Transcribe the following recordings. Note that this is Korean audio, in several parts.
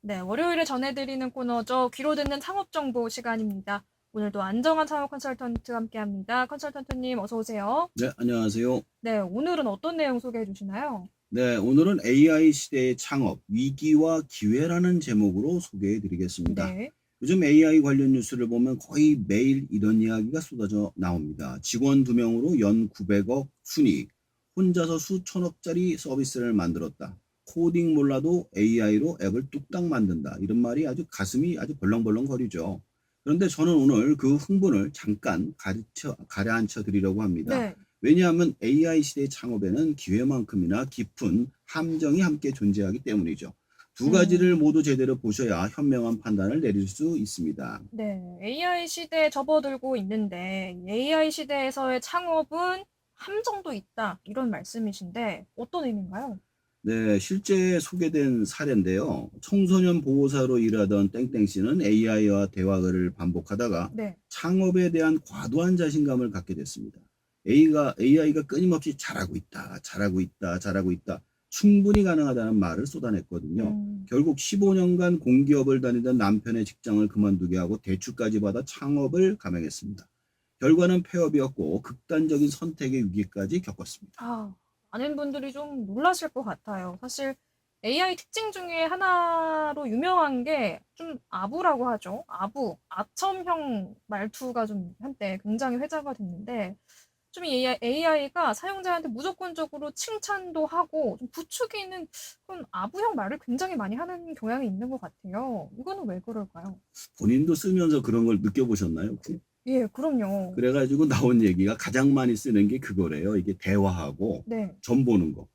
네, 월요일에 전해드리는 코너죠. 귀로 듣는 창업정보 시간입니다. 오늘도 안정환 창업 컨설턴트와 함께합니다. 컨설턴트님 어서 오세요. 네, 안녕하세요. 네, 오늘은 어떤 내용 소개해 주시나요? 네, 오늘은 AI 시대의 창업, 위기와 기회라는 제목으로 소개해 드리겠습니다. 네. 요즘 AI 관련 뉴스를 보면 거의 매일 이런 이야기가 쏟아져 나옵니다. 직원 2명으로 연 900억 순이익, 혼자서 수천억짜리 서비스를 만들었다. 코딩 몰라도 AI로 앱을 뚝딱 만든다. 이런 말이 아주 가슴이 아주 벌렁벌렁 거리죠. 그런데 저는 오늘 그 흥분을 잠깐 가라앉혀 드리려고 합니다. 네. 왜냐하면 AI 시대의 창업에는 기회만큼이나 깊은 함정이 함께 존재하기 때문이죠. 두 가지를 모두 제대로 보셔야 현명한 판단을 내릴 수 있습니다. 네, AI 시대에 접어들고 있는데 AI 시대에서의 창업은 함정도 있다. 이런 말씀이신데 어떤 의미인가요? 네, 실제 소개된 사례인데요. 청소년 보호사로 일하던 땡땡 씨는 AI와 대화를 반복하다가 네. 창업에 대한 과도한 자신감을 갖게 됐습니다. AI가 끊임없이 잘하고 있다, 잘하고 있다, 잘하고 있다, 충분히 가능하다는 말을 쏟아냈거든요. 결국 15년간 공기업을 다니던 남편의 직장을 그만두게 하고 대출까지 받아 창업을 감행했습니다. 결과는 폐업이었고 극단적인 선택의 위기까지 겪었습니다. 많은 분들이 좀 놀라실 것 같아요. 사실 AI 특징 중에 하나로 유명한 게 좀 아부라고 하죠. 아첨형 말투가 좀 한때 굉장히 회자가 됐는데 좀 AI가 사용자한테 무조건적으로 칭찬도 하고 좀 부추기는 그런 아부형 말을 굉장히 많이 하는 경향이 있는 것 같아요. 이거는 왜 그럴까요? 본인도 쓰면서 그런 걸 느껴보셨나요? 혹시? 예, 그럼요. 그래가지고 나온 얘기가 가장 많이 쓰는 게 그거래요. 이게 대화하고 네, 점 보는 거.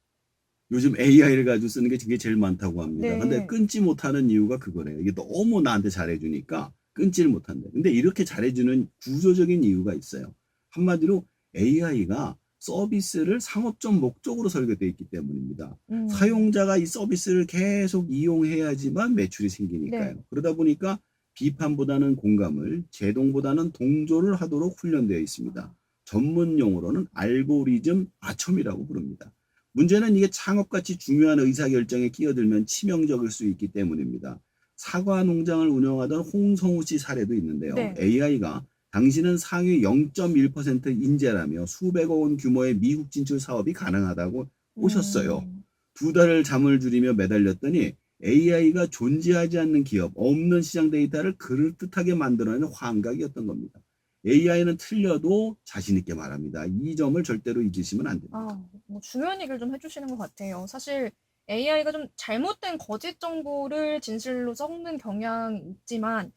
요즘 AI를 가지고 쓰는 게 그게 제일 많다고 합니다. 근데 네, 끊지 못하는 이유가 그거래요. 이게 너무 나한테 잘해주니까 끊지를 못한대. 근데 이렇게 잘해주는 구조적인 이유가 있어요. 한마디로 AI가 서비스를 상업적 목적으로 설계되어 있기 때문입니다. 음, 사용자가 이 서비스를 계속 이용해야지만 매출이 네, 생기니까요. 그러다 보니까 비판보다는 공감을, 제동보다는 동조를 하도록 훈련되어 있습니다. 전문 용어로는 알고리즘 아첨이라고 부릅니다. 문제는 이게 창업같이 중요한 의사결정에 끼어들면 치명적일 수 있기 때문입니다. 사과 농장을 운영하던 홍성우 씨 사례도 있는데요. 네, AI가 당신은 상위 0.1% 인재라며 수백억 원 규모의 미국 진출 사업이 가능하다고 오셨어요. 음, 2달을 잠을 줄이며 매달렸더니 AI가 존재하지 않는 기업, 없는 시장 데이터를 그럴듯하게 만들어내는 환각이었던 겁니다. AI는 틀려도 자신 있게 말합니다. 이 점을 절대로 잊으시면 안 됩니다. 뭐 중요한 얘기를 좀 해주시는 것 같아요. 사실 AI가 좀 잘못된 거짓 정보를 진실로 섞는 경향이 있지만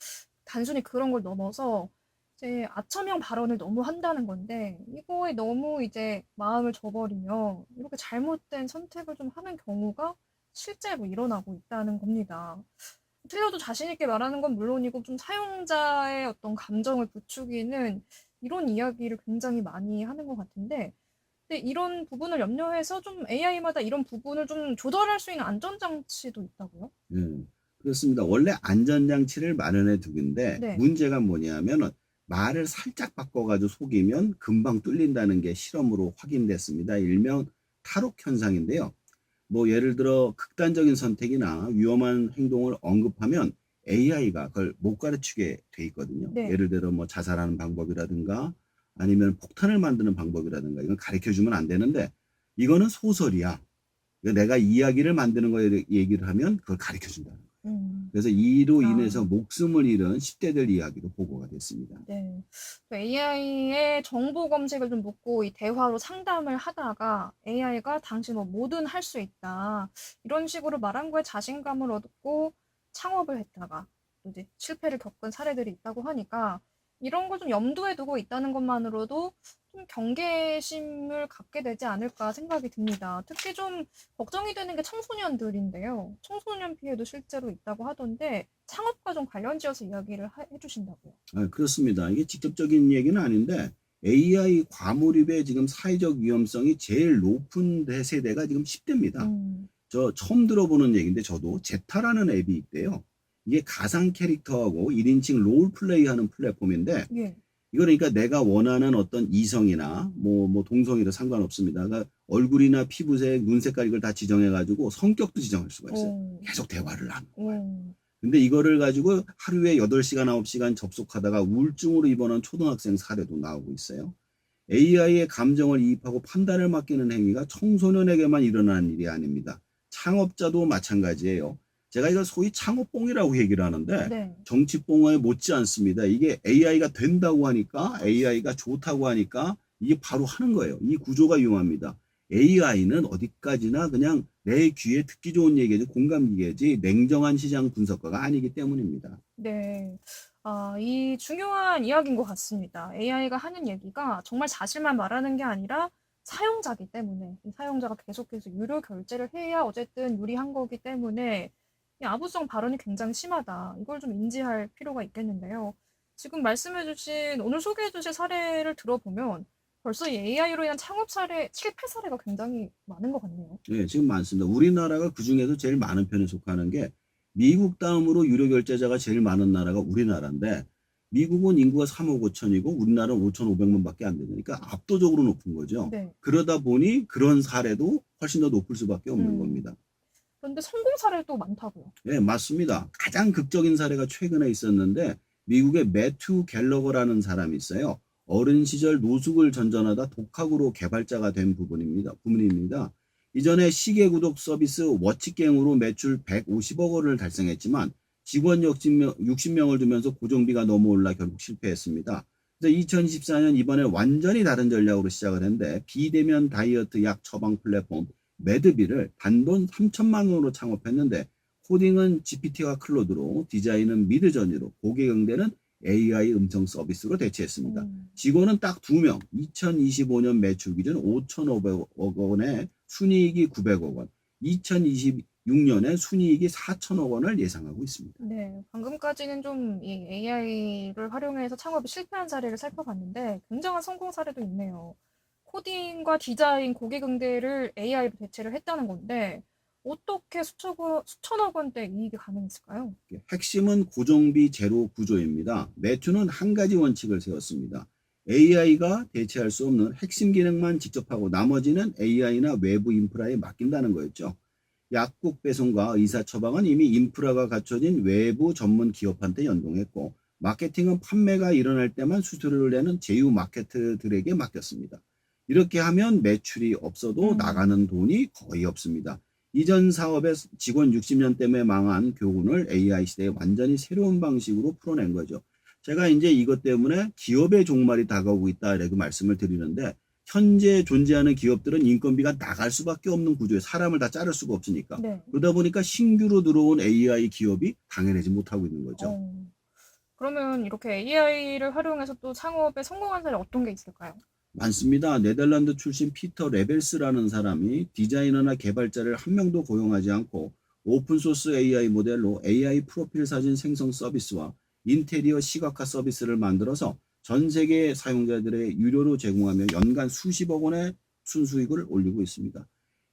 단순히 그런 걸 넘어서 이제 아첨형 발언을 너무 한다는 건데 이거에 너무 이제 마음을 줘버리면 이렇게 잘못된 선택을 좀 하는 경우가 실제로 일어나고 있다는 겁니다. 틀려도 자신 있게 말하는 건 물론이고 좀 사용자의 어떤 감정을 부추기는 이런 이야기를 굉장히 많이 하는 것 같은데 근데 이런 부분을 염려해서 좀 AI마다 이런 부분을 좀 조절할 수 있는 안전장치도 있다고요? 예, 그렇습니다. 원래 안전장치를 마련해 두는데 네. 문제가 뭐냐면은 말을 살짝 바꿔가지고 속이면 금방 뚫린다는 게 실험으로 확인됐습니다. 일명 탈옥 현상인데요. 뭐 예를 들어 극단적인 선택이나 위험한 행동을 언급하면 AI가 그걸 못 가르치게 돼 있거든요. 네. 예를 들어 뭐 자살하는 방법이라든가 아니면 폭탄을 만드는 방법이라든가 이건 가르쳐 주면 안 되는데 이거는 소설이야. 내가 이야기를 만드는 거에 얘기를 하면 그걸 가르쳐 준다는 거예요. 음. 그래서 이로 인해서 아. 목숨을 잃은 10대들 이야기도 보고가 됐습니다. 네. AI의 정보 검색을 좀 묻고 이 대화로 상담을 하다가 AI가 당신 뭐 뭐든 할 수 있다. 이런 식으로 말한 거에 자신감을 얻고 창업을 했다가 또 이제 실패를 겪은 사례들이 있다고 하니까 이런 걸 좀 염두에 두고 있다는 것만으로도 좀 경계심을 갖게 되지 않을까 생각이 듭니다. 특히 좀 걱정이 되는 게 청소년들인데요. 청소년 피해도 실제로 있다고 하던데 창업과 좀 관련 지어서 이야기를 해주신다고요. 그렇습니다. 이게 직접적인 얘기는 아닌데 AI 과몰입의 지금 사회적 위험성이 제일 높은 세대가 지금 10대입니다. 음. 저 처음 들어보는 얘기인데 저도 제타라는 앱이 있대요. 이게 가상 캐릭터하고 1인칭 롤 플레이하는 플랫폼인데 예. 이거 그러니까 내가 원하는 어떤 이성이나 뭐 동성이도 상관없습니다. 그러니까 얼굴이나 피부색, 눈 색깔 이걸 다 지정해 가지고 성격도 지정할 수가 있어요. 어. 계속 대화를 나누는 거예요. 어. 근데 이거를 가지고 하루에 8시간, 9시간 접속하다가 우울증으로 입원한 초등학생 사례도 나오고 있어요. AI의 감정을 이입하고 판단을 맡기는 행위가 청소년에게만 일어나는 일이 아닙니다. 창업자도 마찬가지예요. 제가 이걸 소위 창업뽕이라고 얘기를 하는데 네. 정치뽕에 못지 않습니다. 이게 AI가 된다고 하니까 AI가 좋다고 하니까 이게 바로 하는 거예요. 이 구조가 위험합니다. AI는 어디까지나 그냥 내 귀에 듣기 좋은 얘기지 공감기계지 냉정한 시장 분석가가 아니기 때문입니다. 네. 이 중요한 이야기인 것 같습니다. AI가 하는 얘기가 정말 사실만 말하는 게 아니라 사용자기 때문에, 이 사용자가 계속해서 유료 결제를 해야 어쨌든 유리한 거기 때문에 이 아부성 발언이 굉장히 심하다. 이걸 좀 인지할 필요가 있겠는데요. 지금 말씀해주신, 오늘 소개해주신 사례를 들어보면 벌써 이 AI로 인한 창업 사례, 실패 사례가 굉장히 많은 것 같네요. 네, 지금 많습니다. 우리나라가 그 중에서 제일 많은 편에 속하는 게 미국 다음으로 유료 결제자가 제일 많은 나라가 우리나라인데 미국은 인구가 3억 5천이고 우리나라는 5,500만밖에 안 되니까 압도적으로 높은 거죠. 네. 그러다 보니 그런 사례도 훨씬 더 높을 수밖에 없는 겁니다. 그런데 성공 사례도 많다고요. 네, 맞습니다. 가장 극적인 사례가 최근에 있었는데 미국의 매튜 갤러거라는 사람이 있어요. 어린 시절 노숙을 전전하다 독학으로 개발자가 된 부분입니다. 이전에 시계 구독 서비스 워치갱으로 매출 150억 원을 달성했지만 직원 60명을 두면서 고정비가 너무 올라 결국 실패했습니다. 그래서 2024년 이번에 완전히 다른 전략으로 시작을 했는데 비대면 다이어트 약 처방 플랫폼 매드비를 단돈 3천만 원으로 창업했는데 코딩은 GPT와 클로드로 디자인은 미드저니로 고객 응대는 AI 음성 서비스로 대체했습니다. 직원은 딱 2명, 2025년 매출 기준 5,500억 원에 순이익이 900억 원, 2026년에 순이익이 4천억 원을 예상하고 있습니다. 네, 방금까지는 좀 이 AI를 활용해서 창업이 실패한 사례를 살펴봤는데 굉장한 성공 사례도 있네요. 코딩과 디자인, 고객 응대를 AI로 대체를 했다는 건데 어떻게 수천억 원대 이익이 가능했을까요? 핵심은 고정비 제로 구조입니다. 매튜는 한 가지 원칙을 세웠습니다. AI가 대체할 수 없는 핵심 기능만 직접 하고 나머지는 AI나 외부 인프라에 맡긴다는 거였죠. 약국 배송과 의사 처방은 이미 인프라가 갖춰진 외부 전문 기업한테 연동했고 마케팅은 판매가 일어날 때만 수수료를 내는 제휴 마케터들에게 맡겼습니다. 이렇게 하면 매출이 없어도 나가는 돈이 거의 없습니다. 이전 사업의 직원 60년 때문에 망한 교훈을 AI 시대에 완전히 새로운 방식으로 풀어낸 거죠. 제가 이제 이것 때문에 기업의 종말이 다가오고 있다 이렇게 말씀을 드리는데 현재 존재하는 기업들은 인건비가 나갈 수밖에 없는 구조에 사람을 다 자를 수가 없으니까. 네. 그러다 보니까 신규로 들어온 AI 기업이 당연하지 못하고 있는 거죠. 그러면 이렇게 AI를 활용해서 또 창업에 성공한 사례 어떤 게 있을까요? 많습니다. 네덜란드 출신 피터 레벨스라는 사람이 디자이너나 개발자를 한 명도 고용하지 않고 오픈소스 AI 모델로 AI 프로필 사진 생성 서비스와 인테리어 시각화 서비스를 만들어서 전 세계 사용자들의 유료로 제공하며 연간 수십억 원의 순수익을 올리고 있습니다.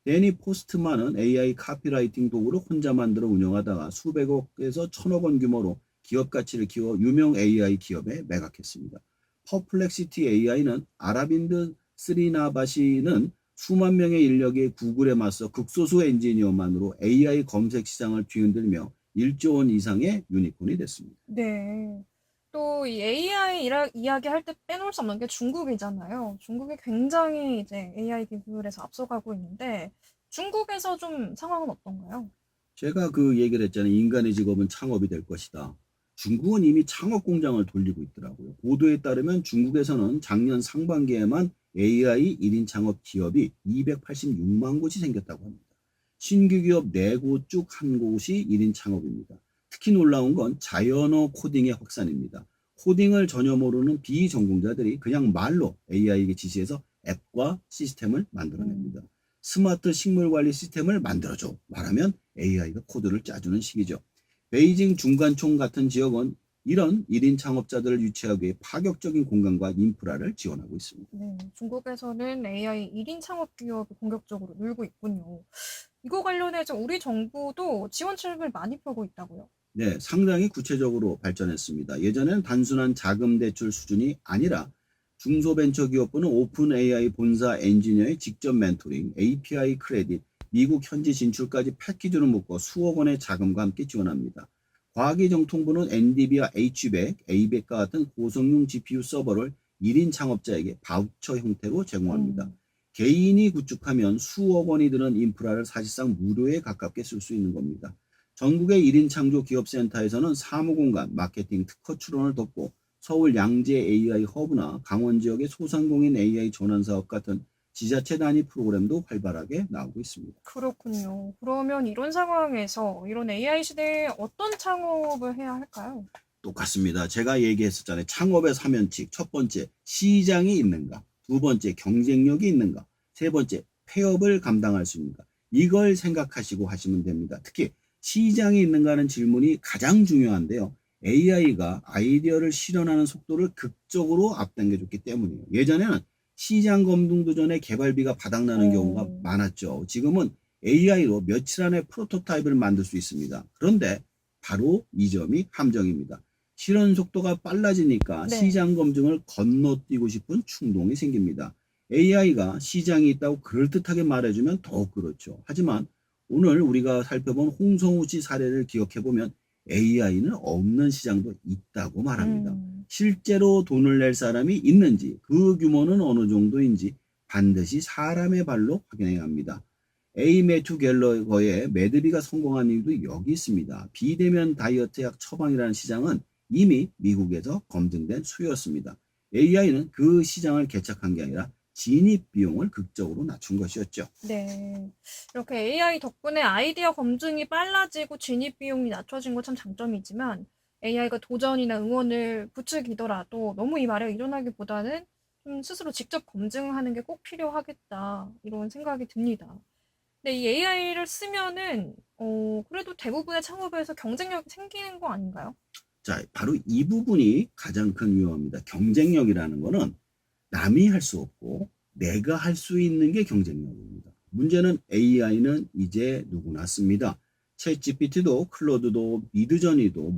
데니 포스트만은 AI 카피라이팅 도구를 혼자 만들어 운영하다가 수백억에서 천억 원 규모로 기업 가치를 키워 유명 AI 기업에 매각했습니다. 퍼플렉시티 AI는 아라빈드 스리나바시는 수만 명의 인력이 구글에 맞서 극소수 엔지니어만으로 AI 검색 시장을 뒤흔들며 1조 원 이상의 유니콘이 됐습니다. 네. 또 이 AI 이야기할 때 빼놓을 수 없는 게 중국이잖아요. 중국이 굉장히 이제 AI 기술에서 앞서가고 있는데 중국에서 좀 상황은 어떤가요? 제가 그 얘기를 했잖아요. 인간의 직업은 창업이 될 것이다. 중국은 이미 창업 공장을 돌리고 있더라고요. 보도에 따르면 중국에서는 작년 상반기에만 AI 1인 창업 기업이 286만 곳이 생겼다고 합니다. 신규 기업 4곳 쭉 한 곳이 1인 창업입니다. 특히 놀라운 건 자연어 코딩의 확산입니다. 코딩을 전혀 모르는 비전공자들이 그냥 말로 AI에게 지시해서 앱과 시스템을 만들어냅니다. 스마트 식물 관리 시스템을 만들어줘 말하면 AI가 코드를 짜주는 식이죠. 베이징 중간총 같은 지역은 이런 1인 창업자들을 유치하기 위해 파격적인 공간과 인프라를 지원하고 있습니다. 네, 중국에서는 AI 1인 창업 기업이 본격적으로 늘고 있군요. 이거 관련해서 우리 정부도 지원책을 많이 펴고 있다고요. 네, 상당히 구체적으로 발전했습니다. 예전에는 단순한 자금 대출 수준이 아니라 중소벤처기업부는 오픈 AI 본사 엔지니어의 직접 멘토링, API 크레딧, 미국 현지 진출까지 패키지로 묶어 수억 원의 자금과 함께 지원합니다. 과학의 정통부는 NDV와 H100, A100과 같은 고성능 GPU 서버를 1인 창업자에게 바우처 형태로 제공합니다. 음. 개인이 구축하면 수억 원이 드는 인프라를 사실상 무료에 가깝게 쓸 수 있는 겁니다. 전국의 1인 창조 기업센터에서는 사무공간, 마케팅, 특허 출원을 돕고 서울 양재 AI 허브나 강원 지역의 소상공인 AI 전환사업 같은 지자체 단위 프로그램도 활발하게 나오고 있습니다. 그렇군요. 그러면 이런 상황에서 이런 AI 시대에 어떤 창업을 해야 할까요? 똑같습니다. 제가 얘기했었잖아요. 창업의 3원칙. 첫 번째, 시장이 있는가? 두 번째, 경쟁력이 있는가? 세 번째, 폐업을 감당할 수 있는가? 이걸 생각하시고 하시면 됩니다. 특히 시장이 있는가는 질문이 가장 중요한데요. AI가 아이디어를 실현하는 속도를 극적으로 앞당겨줬기 때문이에요. 예전에는 시장 검증도 전에 개발비가 바닥나는 경우가 어, 많았죠. 지금은 AI로 며칠 안에 프로토타입을 만들 수 있습니다. 그런데 바로 이 점이 함정입니다. 실현 속도가 빨라지니까 네. 시장 검증을 건너뛰고 싶은 충동이 생깁니다. AI가 시장이 있다고 그럴듯하게 말해주면 더욱 그렇죠. 하지만 오늘 우리가 살펴본 홍성우 씨 사례를 기억해보면 AI는 없는 시장도 있다고 말합니다. 음, 실제로 돈을 낼 사람이 있는지, 그 규모는 어느 정도인지 반드시 사람의 발로 확인해야 합니다. A 매튜 갤러거의 매드비가 성공한 이유도 여기 있습니다. 비대면 다이어트 약 처방이라는 시장은 이미 미국에서 검증된 수요였습니다. AI는 그 시장을 개척한 게 아니라 진입 비용을 극적으로 낮춘 것이었죠. 네. 이렇게 AI 덕분에 아이디어 검증이 빨라지고 진입 비용이 낮춰진 건 참 장점이지만 AI가 도전이나 응원을 부추기더라도 너무 이 말에 일어나기보다는 좀 스스로 직접 검증하는 게 꼭 필요하겠다. 이런 생각이 듭니다. 근데 이 AI를 쓰면은, 그래도 대부분의 창업에서 경쟁력이 생기는 거 아닌가요? 자, 바로 이 부분이 가장 큰 위험입니다. 경쟁력이라는 거는 남이 할 수 없고 내가 할 수 있는 게 경쟁력입니다. 문제는 AI는 이제 누구나 씁니다. 챗 GPT도 클로드도 미드저니도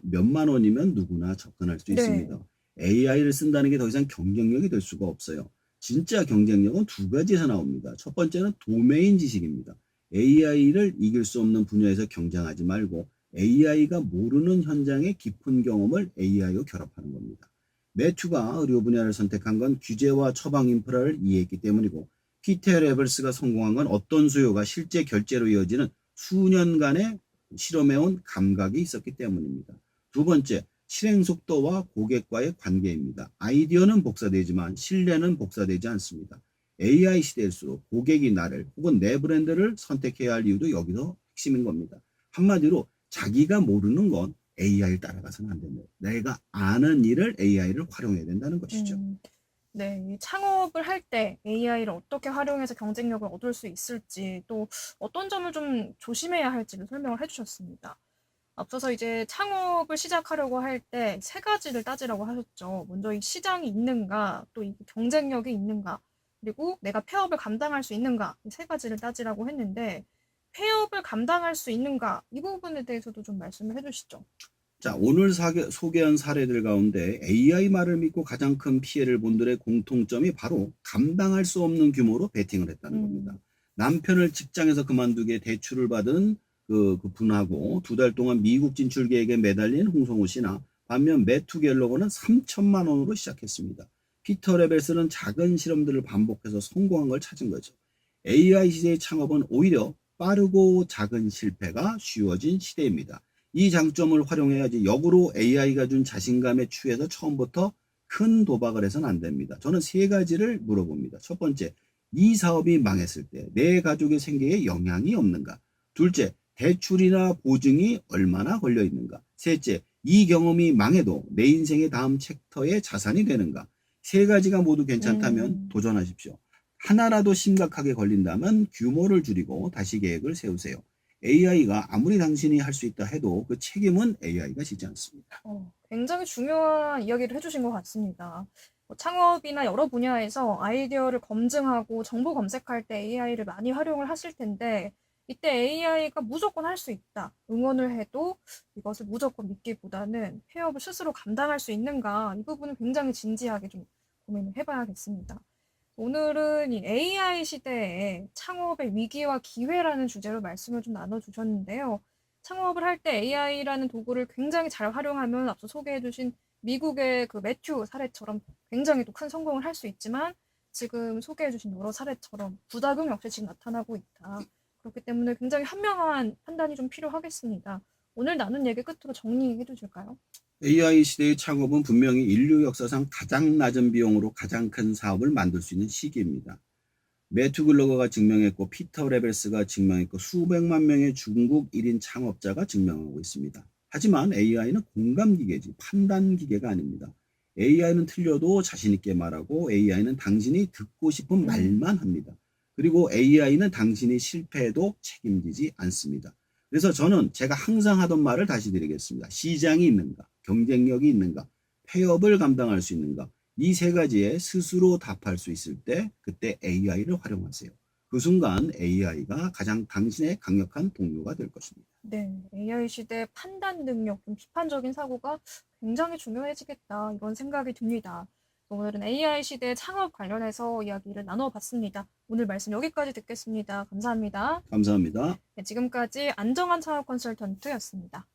몇만 원이면 누구나 접근할 수 네. 있습니다. AI를 쓴다는 게 더 이상 경쟁력이 될 수가 없어요. 진짜 경쟁력은 두 가지에서 나옵니다. 첫 번째는 도메인 지식입니다. AI를 이길 수 없는 분야에서 경쟁하지 말고 AI가 모르는 현장의 깊은 경험을 AI와 결합하는 겁니다. 매튜가 의료 분야를 선택한 건 규제와 처방 인프라를 이해했기 때문이고, 피터 에벌스가 성공한 건 어떤 수요가 실제 결제로 이어지는 수년간의 실험해온 감각이 있었기 때문입니다. 두 번째, 실행 속도와 고객과의 관계입니다. 아이디어는 복사되지만 신뢰는 복사되지 않습니다. AI 시대일수록 고객이 나를 혹은 내 브랜드를 선택해야 할 이유도 여기서 핵심인 겁니다. 한마디로 자기가 모르는 건 AI를 따라가서는 안 됩니다. 내가 아는 일을 AI를 활용해야 된다는 것이죠. 음, 네. 이 창업을 할 때 AI를 어떻게 활용해서 경쟁력을 얻을 수 있을지 또 어떤 점을 좀 조심해야 할지를 설명을 해주셨습니다. 앞서서 이제 창업을 시작하려고 할 때 세 가지를 따지라고 하셨죠. 먼저 이 시장이 있는가, 또 이 경쟁력이 있는가, 그리고 내가 폐업을 감당할 수 있는가, 이 세 가지를 따지라고 했는데, 폐업을 감당할 수 있는가, 이 부분에 대해서도 좀 말씀을 해주시죠. 자, 오늘 소개한 사례들 가운데 AI 말을 믿고 가장 큰 피해를 본 들의 공통점이 바로 감당할 수 없는 규모로 베팅을 했다는 겁니다. 음, 남편을 직장에서 그만두게 대출을 받은 그 분하고 두 달 동안 미국 진출 계획에 매달린 홍성호 씨나, 반면 매투 갤러거는 3천만 원으로 시작했습니다. 피터 레벨스는 작은 실험들을 반복해서 성공한 걸 찾은 거죠. AI 시대의 창업은 오히려 빠르고 작은 실패가 쉬워진 시대입니다. 이 장점을 활용해야지 역으로 AI가 준 자신감에 취해서 처음부터 큰 도박을 해서는 안 됩니다. 저는 세 가지를 물어봅니다. 첫 번째, 이 사업이 망했을 때 내 가족의 생계에 영향이 없는가? 둘째, 대출이나 보증이 얼마나 걸려 있는가? 셋째, 이 경험이 망해도 내 인생의 다음 챕터의 자산이 되는가? 세 가지가 모두 괜찮다면 음, 도전하십시오. 하나라도 심각하게 걸린다면 규모를 줄이고 다시 계획을 세우세요. AI가 아무리 당신이 할 수 있다 해도 그 책임은 AI가 지지 않습니다. 굉장히 중요한 이야기를 해주신 것 같습니다. 뭐 창업이나 여러 분야에서 아이디어를 검증하고 정보 검색할 때 AI를 많이 활용을 하실 텐데, 이때 AI가 무조건 할 수 있다, 응원을 해도 이것을 무조건 믿기보다는 폐업을 스스로 감당할 수 있는가, 이 부분은 굉장히 진지하게 좀 고민을 해봐야겠습니다. 오늘은 이 AI 시대에 창업의 위기와 기회라는 주제로 말씀을 좀 나눠주셨는데요. 창업을 할 때 AI라는 도구를 굉장히 잘 활용하면 앞서 소개해주신 미국의 그 매튜 사례처럼 굉장히 또 큰 성공을 할 수 있지만 지금 소개해주신 여러 사례처럼 부작용 역시 지금 나타나고 있다. 그렇기 때문에 굉장히 현명한 판단이 좀 필요하겠습니다. 오늘 나눈 얘기 끝으로 정리해 주실까요? AI 시대의 창업은 분명히 인류 역사상 가장 낮은 비용으로 가장 큰 사업을 만들 수 있는 시기입니다. 매튜 글로거가 증명했고 피터 레벨스가 증명했고 수백만 명의 중국 1인 창업자가 증명하고 있습니다. 하지만 AI는 공감기계지 판단기계가 아닙니다. AI는 틀려도 자신 있게 말하고 AI는 당신이 듣고 싶은 말만 합니다. 그리고 AI는 당신이 실패해도 책임지지 않습니다. 그래서 저는 제가 항상 하던 말을 다시 드리겠습니다. 시장이 있는가, 경쟁력이 있는가, 폐업을 감당할 수 있는가, 이 세 가지에 스스로 답할 수 있을 때 그때 AI를 활용하세요. 그 순간 AI가 가장 당신의 강력한 동료가 될 것입니다. 네, AI 시대 판단 능력, 좀 비판적인 사고가 굉장히 중요해지겠다, 이런 생각이 듭니다. 오늘은 AI 시대 창업 관련해서 이야기를 나눠봤습니다. 오늘 말씀 여기까지 듣겠습니다. 감사합니다. 감사합니다. 네, 지금까지 안정환 창업 컨설턴트였습니다.